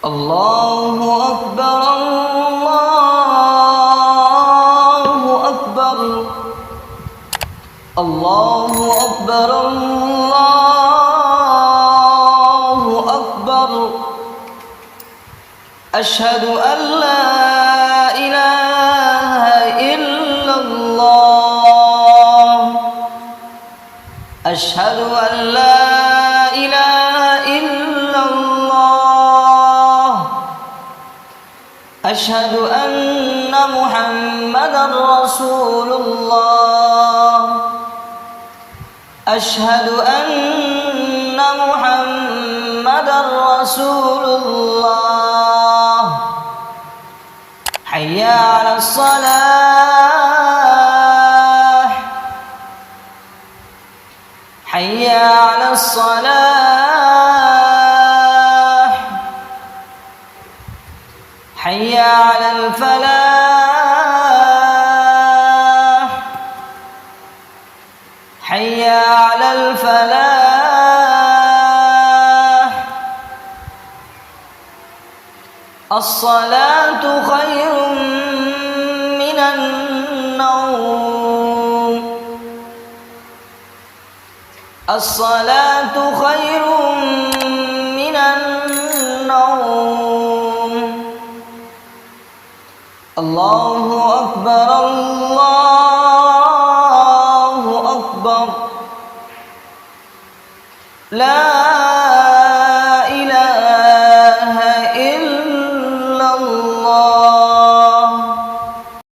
الله أكبر الله أكبر الله أكبر الله أكبر أشهد أن لا إله إلا الله أشهد أن لا إله إلا الله أشهد أن محمدا رسول الله أشهد أن محمدا رسول الله حي على الصلاة حي على الصلاة حي على الفلاح حي على الفلاح الصلاة خير من النوم الصلاة خير من النوم الله أكبر الله أكبر لا